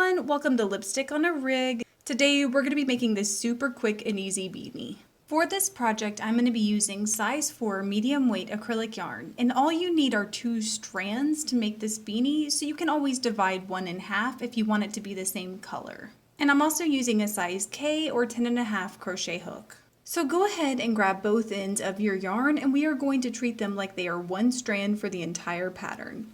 everyone, welcome to Lipstick on a Rig. Today we're going to be making this super quick and easy beanie. For this project I'm going to be using size 4 medium weight acrylic yarn, and all you need are 2 strands to make this beanie, so you can always divide one in half if you want it to be the same color. And I'm also using a size K or 10.5 crochet hook. So go ahead and grab both ends of your yarn, and we are going to treat them like they are one strand for the entire pattern.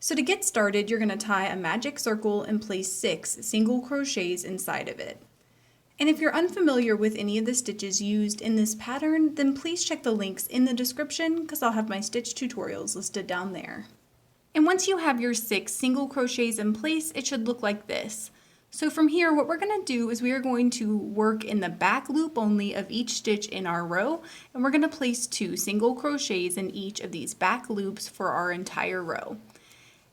So to get started, you're going to tie a magic circle and place 6 single crochets inside of it. And if you're unfamiliar with any of the stitches used in this pattern, then please check the links in the description because I'll have my stitch tutorials listed down there. And once you have your 6 single crochets in place, it should look like this. So from here, what we're going to do is we are going to work in the back loop only of each stitch in our row, and we're going to place 2 single crochets in each of these back loops for our entire row.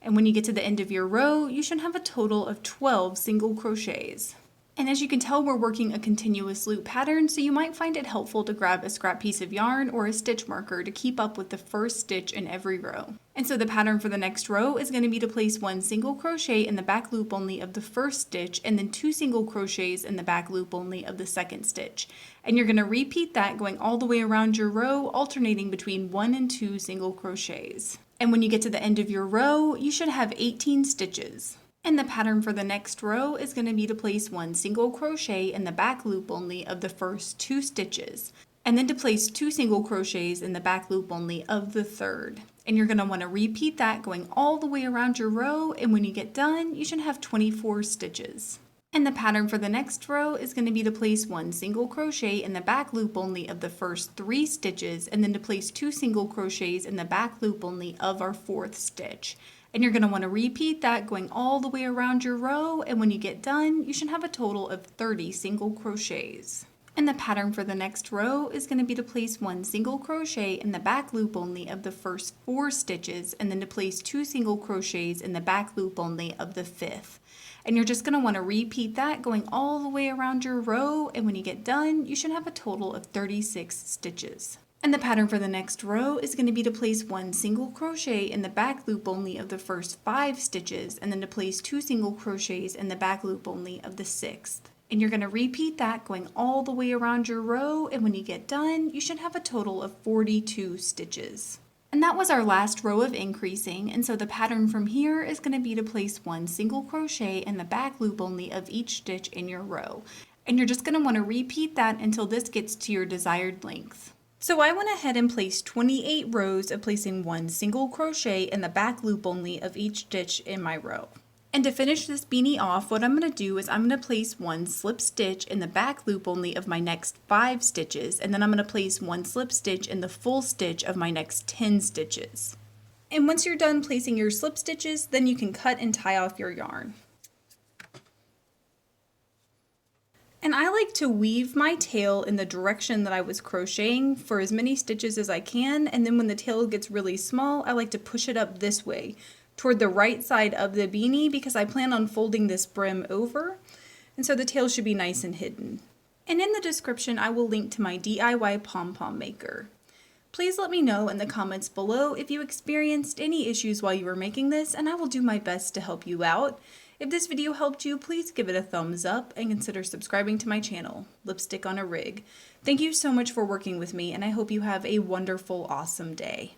And when you get to the end of your row, you should have a total of 12 single crochets. And as you can tell, we're working a continuous loop pattern, so you might find it helpful to grab a scrap piece of yarn or a stitch marker to keep up with the first stitch in every row. And so the pattern for the next row is going to be to place 1 single crochet in the back loop only of the first stitch, and then 2 single crochets in the back loop only of the second stitch. And you're going to repeat that going all the way around your row, alternating between 1 and 2 single crochets. And when you get to the end of your row, you should have 18 stitches. And the pattern for the next row is going to be to place 1 single crochet in the back loop only of the first 2 stitches, and then to place 2 single crochets in the back loop only of the third. And you're going to want to repeat that going all the way around your row, and when you get done, you should have 24 stitches. And the pattern for the next row is going to be to place 1 single crochet in the back loop only of the first 3 stitches, and then to place 2 single crochets in the back loop only of our 4th stitch. And you're going to want to repeat that going all the way around your row, and when you get done, you should have a total of 30 single crochets. And the pattern for the next row is going to be to place 1 single crochet in the back loop only of the first 4 stitches, and then to place 2 single crochets in the back loop only of the 5th. And you're just going to want to repeat that going all the way around your row, and when you get done, you should have a total of 36 stitches. And the pattern for the next row is going to be to place 1 single crochet in the back loop only of the first 5 stitches, and then to place 2 single crochets in the back loop only of the 6th. And you're going to repeat that going all the way around your row, and when you get done, you should have a total of 42 stitches. And that was our last row of increasing, and so the pattern from here is going to be to place 1 single crochet in the back loop only of each stitch in your row. And you're just going to want to repeat that until this gets to your desired length. So I went ahead and placed 28 rows of placing 1 single crochet in the back loop only of each stitch in my row. And to finish this beanie off, what I'm going to do is I'm going to place 1 slip stitch in the back loop only of my next 5 stitches, and then I'm going to place 1 slip stitch in the full stitch of my next 10 stitches. And once you're done placing your slip stitches, then you can cut and tie off your yarn. And I like to weave my tail in the direction that I was crocheting for as many stitches as I can, and then when the tail gets really small, I like to push it up this way toward the right side of the beanie because I plan on folding this brim over, and so the tail should be nice and hidden. And in the description I will link to my DIY pom-pom maker. Please let me know in the comments below if you experienced any issues while you were making this, and I will do my best to help you out. If this video helped you, please give it a thumbs up and consider subscribing to my channel, Lipstick on a Rig. Thank you so much for working with me, and I hope you have a wonderful, awesome day.